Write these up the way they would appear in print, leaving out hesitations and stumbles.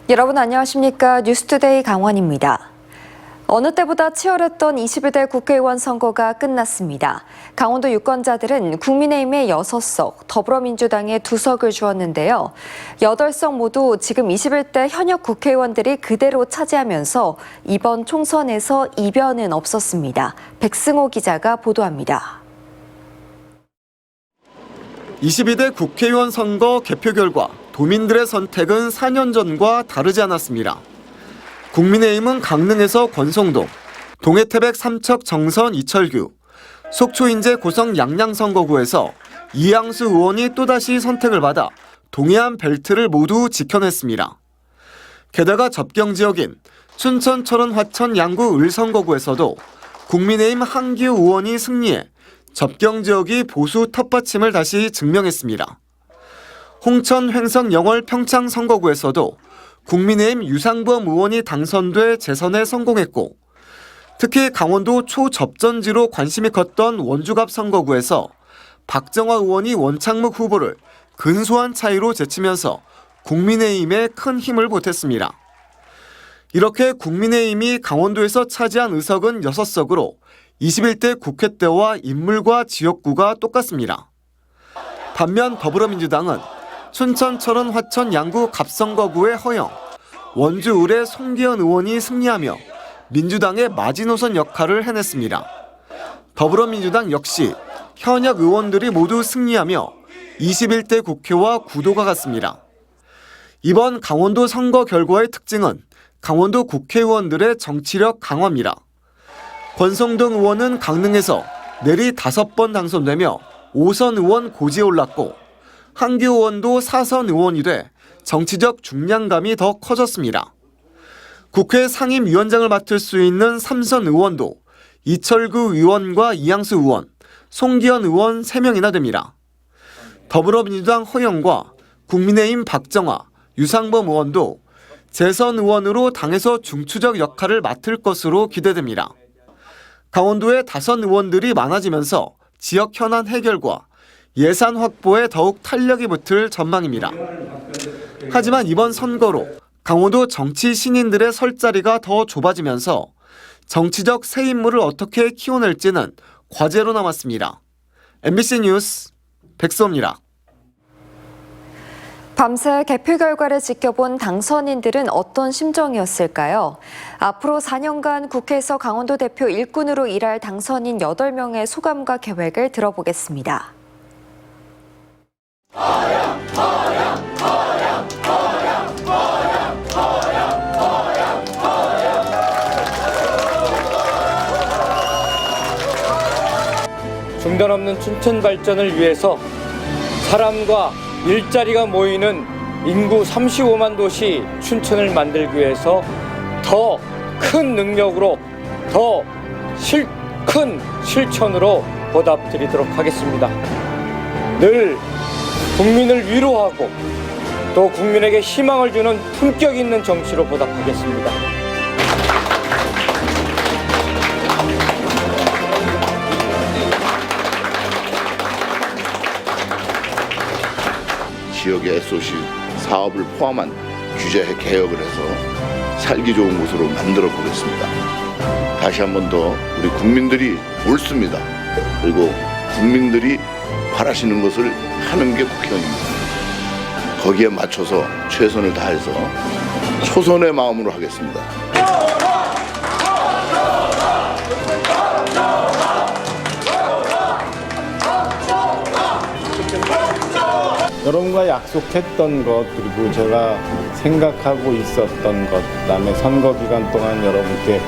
여러분 안녕하십니까? 뉴스투데이 강원입니다. 어느 때보다 치열했던 21대 국회의원 선거가 끝났습니다. 강원도 유권자들은 국민의힘의 6석, 더불어민주당의 2석을 주었는데요. 8석 모두 지금 21대 현역 국회의원들이 그대로 차지하면서 이번 총선에서 이변은 없었습니다. 백승호 기자가 보도합니다. 22대 국회의원 선거 개표 결과 도민들의 선택은 4년 전과 다르지 않았습니다. 국민의힘은 강릉에서 권성동, 동해태백 삼척 정선 이철규, 속초인제 고성 양양 선거구에서 이양수 의원이 또다시 선택을 받아 동해안 벨트를 모두 지켜냈습니다. 게다가 접경 지역인 춘천, 철원, 화천, 양구, 을 선거구에서도 국민의힘 한기호 의원이 승리해 접경 지역이 보수 텃받침을 다시 증명했습니다. 홍천, 횡성, 영월, 평창 선거구에서도 국민의힘 유상범 의원이 당선돼 재선에 성공했고, 특히 강원도 초접전지로 관심이 컸던 원주갑 선거구에서 박정화 의원이 원창묵 후보를 근소한 차이로 제치면서 국민의힘에 큰 힘을 보탰습니다. 이렇게 국민의힘이 강원도에서 차지한 의석은 6석으로 21대 국회 때와 인물과 지역구가 똑같습니다. 반면 더불어민주당은 춘천, 철원, 화천, 양구, 갑선거구의 허영, 원주, 을의 송기현 의원이 승리하며 민주당의 마지노선 역할을 해냈습니다. 더불어민주당 역시 현역 의원들이 모두 승리하며 21대 국회와 구도가 같습니다. 이번 강원도 선거 결과의 특징은 강원도 국회의원들의 정치력 강화입니다. 권성동 의원은 강릉에서 내리 5번 당선되며 5선 의원 고지에 올랐고, 한기호 의원도 4선 의원이 돼 정치적 중량감이 더 커졌습니다. 국회 상임위원장을 맡을 수 있는 3선 의원도 이철규 의원과 이양수 의원, 송기현 의원 3명이나 됩니다. 더불어민주당 허영과 국민의힘 박정화, 유상범 의원도 재선 의원으로 당에서 중추적 역할을 맡을 것으로 기대됩니다. 강원도의 다선 의원들이 많아지면서 지역 현안 해결과 예산 확보에 더욱 탄력이 붙을 전망입니다. 하지만 이번 선거로 강원도 정치 신인들의 설 자리가 더 좁아지면서 정치적 새 인물을 어떻게 키워낼지는 과제로 남았습니다. MBC 뉴스 백수호입니다. 밤새 개표 결과를 지켜본 당선인들은 어떤 심정이었을까요? 앞으로 4년간 국회에서 강원도 대표 일꾼으로 일할 당선인 8명의 소감과 계획을 들어보겠습니다. 중단 없는 춘천 발전을 위해서 사람과 일자리가 모이는 인구 35만 도시 춘천을 만들기 위해서 더 큰 능력으로 더 큰 실천으로 보답드리도록 하겠습니다. 늘 국민을 위로하고 또 국민에게 희망을 주는 품격 있는 정치로 보답하겠습니다. 지역의 SOC 사업을 포함한 규제 개혁을 해서 살기 좋은 곳으로 만들어 보겠습니다. 다시 한 번 더 우리 국민들이 옳습니다. 그리고 국민들이 바라시는 것을 하는 게 국회의원입니다. 거기에 맞춰서 최선을 다해서 초선의 마음으로 하겠습니다. 여러분과 약속했던 것, 그리고 제가 생각하고 있었던 것, 그다음에 선거 기간 동안 여러분께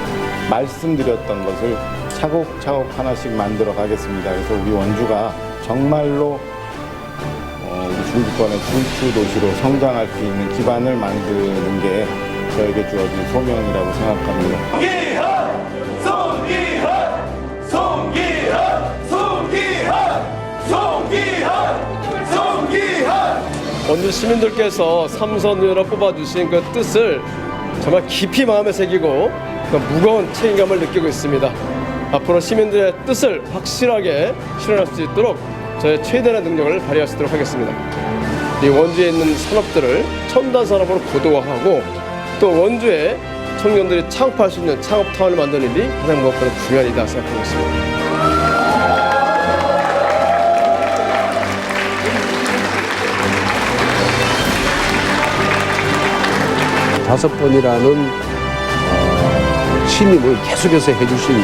말씀드렸던 것을 차곡차곡 하나씩 만들어 가겠습니다. 그래서 우리 원주가 정말로 우리 중부권의 중추 도시로 성장할 수 있는 기반을 만드는 게 저에게 주어진 소명이라고 생각합니다. 송기현! 송기현! 송기현! 송기현! 원주 시민들께서 삼선 의원을 뽑아주신 그 뜻을 정말 깊이 마음에 새기고 그 무거운 책임감을 느끼고 있습니다. 앞으로 시민들의 뜻을 확실하게 실현할 수 있도록 저의 최대한 능력을 발휘할 수 있도록 하겠습니다. 이 원주에 있는 산업들을 첨단 산업으로 고도화하고 또 원주에 청년들이 창업할 수 있는 창업타운을 만드는 일이 가장 무엇보다 중요한 일이다 생각하고 있습니다. 5번이라는 신임을 계속해서 해주신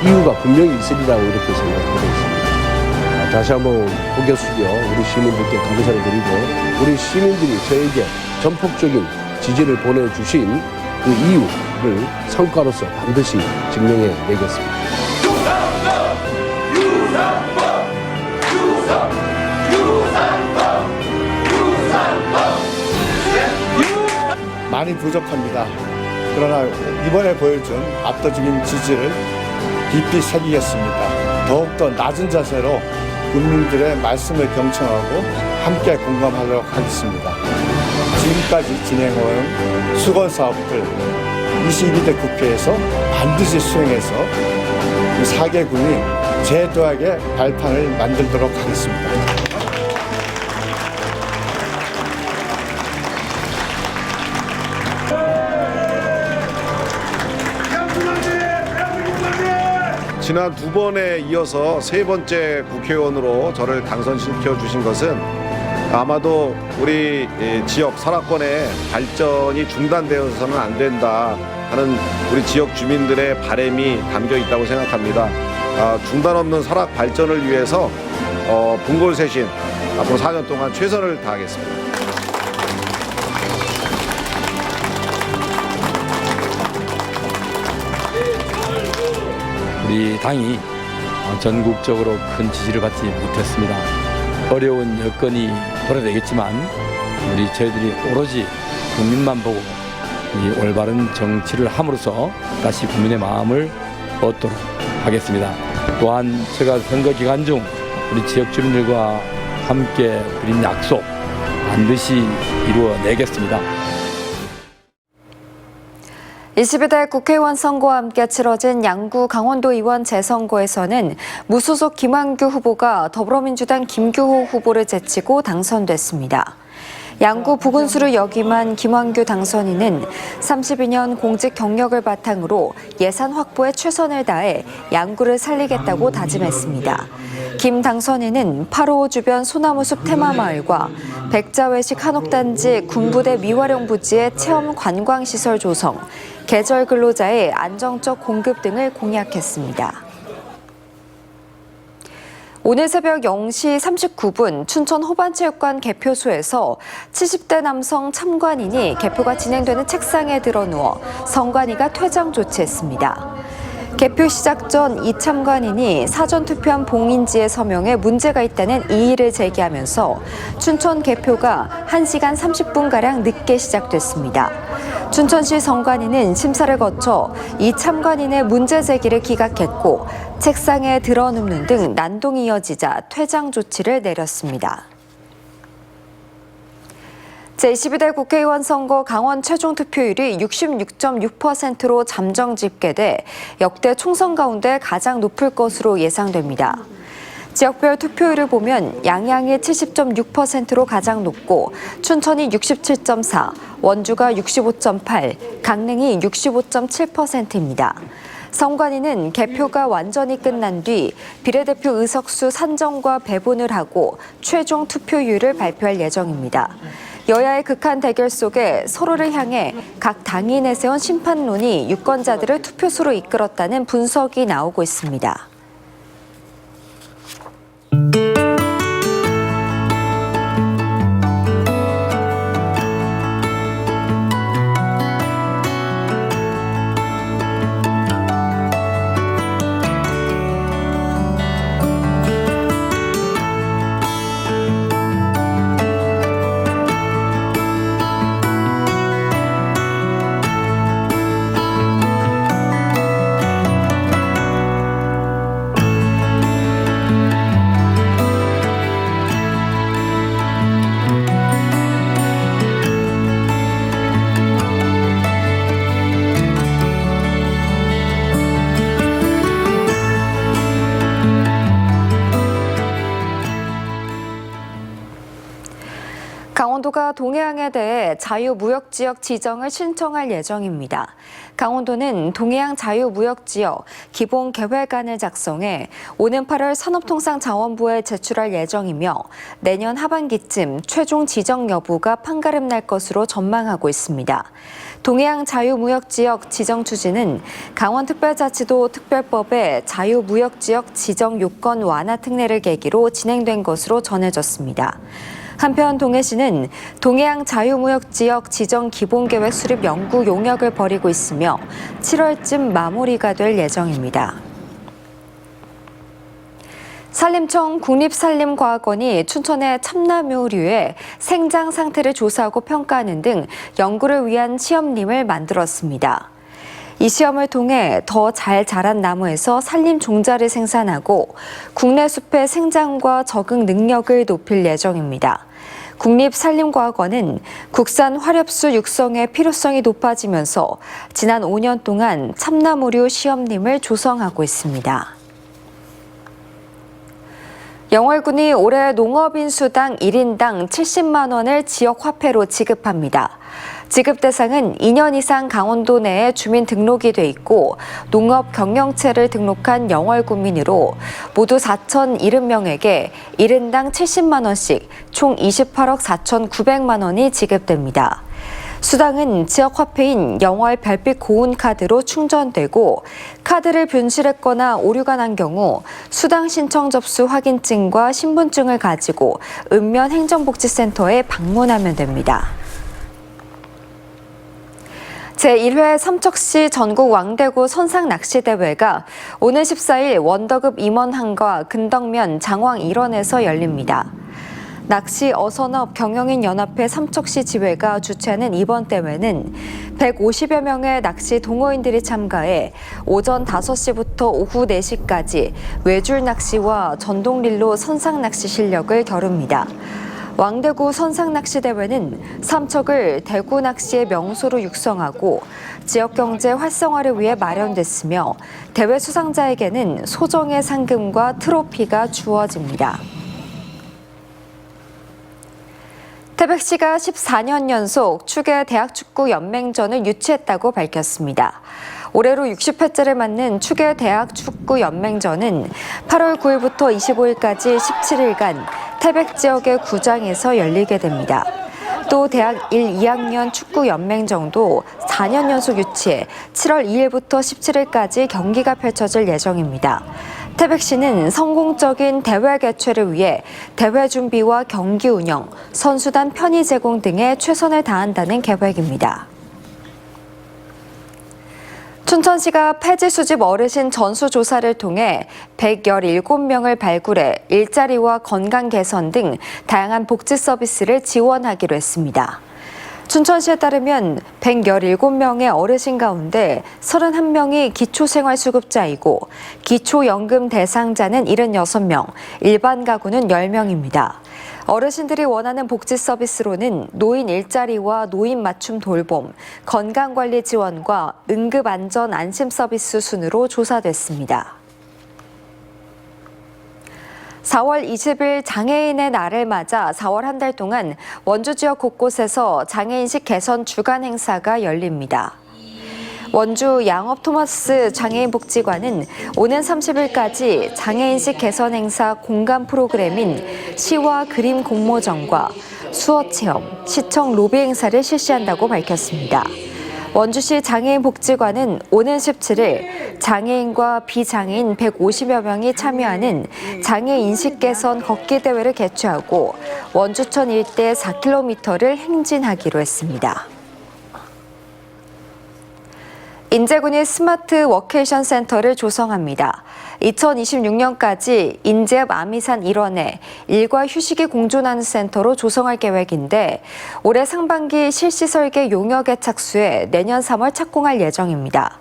이유가 분명히 있으리라고 이렇게 생각하고 있습니다. 다시 한번 고개 숙여 우리 시민들께 감사를 드리고 우리 시민들이 저에게 전폭적인 지지를 보내주신 그 이유를 성과로서 반드시 증명해 내겠습니다. 많이 부족합니다. 그러나 이번에 보여준 압도적인 지지를 깊이 새기겠습니다. 더욱더 낮은 자세로 국민들의 말씀을 경청하고 함께 공감하도록 하겠습니다. 지금까지 진행해온 수건사업들 22대 국회에서 반드시 수행해서 4개군이 제도하게 발판을 만들도록 하겠습니다. 지난 2번에 이어서 3번째 국회의원으로 저를 당선시켜 주신 것은 아마도 우리 지역 설악권의 발전이 중단되어서는 안 된다 하는 우리 지역 주민들의 바람이 담겨 있다고 생각합니다. 중단 없는 설악 발전을 위해서 분골쇄신 앞으로 4년 동안 최선을 다하겠습니다. 우리 당이 전국적으로 큰 지지를 받지 못했습니다. 어려운 여건이 도래되겠지만 저희들이 오로지 국민만 보고 이 올바른 정치를 함으로써 다시 국민의 마음을 얻도록 하겠습니다. 또한 제가 선거 기간 중 우리 지역 주민들과 함께 드린 약속 반드시 이루어내겠습니다. 22대 국회의원 선거와 함께 치러진 양구 강원도의원 재선거에서는 무소속 김한규 후보가 더불어민주당 김규호 후보를 제치고 당선됐습니다. 양구 부군수를 역임한 김한규 당선인은 32년 공직 경력을 바탕으로 예산 확보에 최선을 다해 양구를 살리겠다고 다짐했습니다. 김 당선인은 8호 주변 소나무숲 테마마을과 백자외식 한옥단지 군부대 미활용 부지의 체험 관광시설 조성, 계절 근로자의 안정적 공급 등을 공약했습니다. 오늘 새벽 0시 39분 춘천 호반체육관 개표소에서 70대 남성 참관인이 개표가 진행되는 책상에 드러누워 선관위가 퇴장 조치했습니다. 개표 시작 전 이 참관인이 사전 투표한 봉인지의 서명에 문제가 있다는 이의를 제기하면서 춘천 개표가 1시간 30분가량 늦게 시작됐습니다. 춘천시 선관위는 심사를 거쳐 이 참관인의 문제 제기를 기각했고 책상에 드러눕는 등 난동이 이어지자 퇴장 조치를 내렸습니다. 제22대 국회의원 선거 강원 최종 투표율이 66.6%로 잠정 집계돼 역대 총선 가운데 가장 높을 것으로 예상됩니다. 지역별 투표율을 보면 양양이 70.6%로 가장 높고 춘천이 67.4%, 원주가 65.8%, 강릉이 65.7%입니다. 선관위는 개표가 완전히 끝난 뒤 비례대표 의석수 산정과 배분을 하고 최종 투표율을 발표할 예정입니다. 여야의 극한 대결 속에 서로를 향해 각 당이 내세운 심판론이 유권자들을 투표소로 이끌었다는 분석이 나오고 있습니다. 강원도가 동해안에 대해 자유무역지역 지정을 신청할 예정입니다. 강원도는 동해안 자유무역지역 기본계획안을 작성해 오는 8월 산업통상자원부에 제출할 예정이며 내년 하반기쯤 최종 지정 여부가 판가름 날 것으로 전망하고 있습니다. 동해안 자유무역지역 지정 추진은 강원특별자치도 특별법의 자유무역지역 지정 요건 완화 특례를 계기로 진행된 것으로 전해졌습니다. 한편 동해시는 동해안 자유무역지역 지정 기본계획 수립 연구 용역을 벌이고 있으며 7월쯤 마무리가 될 예정입니다. 산림청 국립산림과학원이 춘천의 참나무류의 생장 상태를 조사하고 평가하는 등 연구를 위한 시험림을 만들었습니다. 이 시험을 통해 더 잘 자란 나무에서 산림 종자를 생산하고 국내 숲의 생장과 적응 능력을 높일 예정입니다. 국립산림과학원은 국산 화렵수 육성의 필요성이 높아지면서 지난 5년 동안 참나무류 시험림을 조성하고 있습니다. 영월군이 올해 농업인수당 1인당 70만 원을 지역화폐로 지급합니다. 지급 대상은 2년 이상 강원도 내에 주민 등록이 돼 있고 농업 경영체를 등록한 영월군민으로 모두 4,070명에게 1인당 70만 원씩 총 28억 4,900만 원이 지급됩니다. 수당은 지역화폐인 영월 별빛 고운 카드로 충전되고 카드를 분실했거나 오류가 난 경우 수당 신청 접수 확인증과 신분증을 가지고 읍면 행정복지센터에 방문하면 됩니다. 제1회 삼척시 전국 왕대구 선상낚시대회가 오는 14일 원더급 임원항과 근덕면 장왕 일원에서 열립니다. 낚시 어선업 경영인 연합회 삼척시 지회가 주최하는 이번 대회는 150여 명의 낚시 동호인들이 참가해 오전 5시부터 오후 4시까지 외줄 낚시와 전동릴로 선상 낚시 실력을 겨룹니다. 왕대구 선상낚시대회는 삼척을 대구 낚시의 명소로 육성하고 지역경제 활성화를 위해 마련됐으며 대회 수상자에게는 소정의 상금과 트로피가 주어집니다. 태백시가 14년 연속 추계 대학축구연맹전을 유치했다고 밝혔습니다. 올해로 60회째를 맞는 추계 대학축구연맹전은 8월 9일부터 25일까지 17일간 태백 지역의 구장에서 열리게 됩니다. 또 대학 1, 2학년 축구연맹전도 4년 연속 유치해 7월 2일부터 17일까지 경기가 펼쳐질 예정입니다. 태백시는 성공적인 대회 개최를 위해 대회 준비와 경기 운영, 선수단 편의 제공 등에 최선을 다한다는 계획입니다. 춘천시가 폐지 수집 어르신 전수조사를 통해 117명을 발굴해 일자리와 건강 개선 등 다양한 복지 서비스를 지원하기로 했습니다. 춘천시에 따르면 117명의 어르신 가운데 31명이 기초생활수급자이고 기초연금 대상자는 76명, 일반 가구는 10명입니다. 어르신들이 원하는 복지 서비스로는 노인 일자리와 노인 맞춤 돌봄, 건강관리 지원과 응급안전 안심 서비스 순으로 조사됐습니다. 4월 20일 장애인의 날을 맞아 4월 한 달 동안 원주 지역 곳곳에서 장애인식 개선 주간 행사가 열립니다. 원주 양업 토마스 장애인복지관은 오는 30일까지 장애인식 개선 행사 공간 프로그램인 시와 그림 공모전과 수어 체험, 시청 로비 행사를 실시한다고 밝혔습니다. 원주시 장애인복지관은 오는 17일 장애인과 비장애인 150여 명이 참여하는 장애인식 개선 걷기 대회를 개최하고 원주천 일대 4km를 행진하기로 했습니다. 인제군이 스마트 워케이션 센터를 조성합니다. 2026년까지 인제읍 아미산 일원에 일과 휴식이 공존하는 센터로 조성할 계획인데 올해 상반기 실시 설계 용역에 착수해 내년 3월 착공할 예정입니다.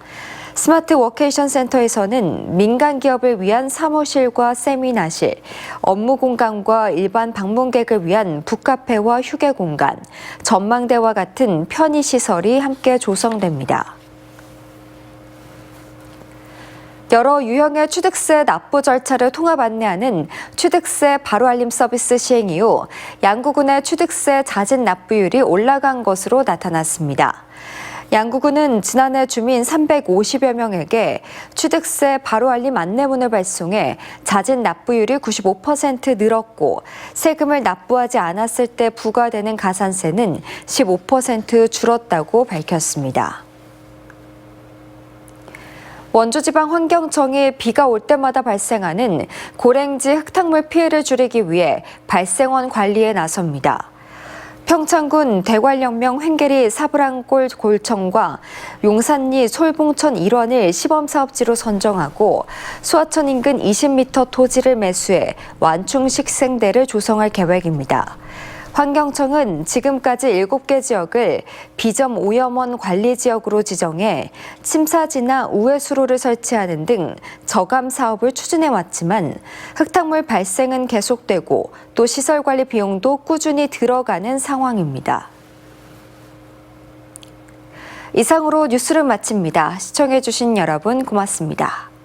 스마트 워케이션 센터에서는 민간 기업을 위한 사무실과 세미나실, 업무 공간과 일반 방문객을 위한 북카페와 휴게 공간, 전망대와 같은 편의 시설이 함께 조성됩니다. 여러 유형의 취득세 납부 절차를 통합 안내하는 취득세 바로 알림 서비스 시행 이후 양구군의 취득세 자진 납부율이 올라간 것으로 나타났습니다. 양구군은 지난해 주민 350여 명에게 취득세 바로 알림 안내문을 발송해 자진 납부율이 95% 늘었고 세금을 납부하지 않았을 때 부과되는 가산세는 15% 줄었다고 밝혔습니다. 원주지방환경청이 비가 올 때마다 발생하는 고랭지 흙탕물 피해를 줄이기 위해 발생원 관리에 나섭니다. 평창군 대관령명 횡계리 사브랑골 골청과 용산리 솔봉천 일원을 시범사업지로 선정하고 수하천 인근 20m 토지를 매수해 완충식 생대를 조성할 계획입니다. 환경청은 지금까지 7개 지역을 비점 오염원 관리 지역으로 지정해 침사지나 우회수로를 설치하는 등 저감 사업을 추진해 왔지만 흙탕물 발생은 계속되고 또 시설 관리 비용도 꾸준히 들어가는 상황입니다. 이상으로 뉴스를 마칩니다. 시청해주신 여러분 고맙습니다.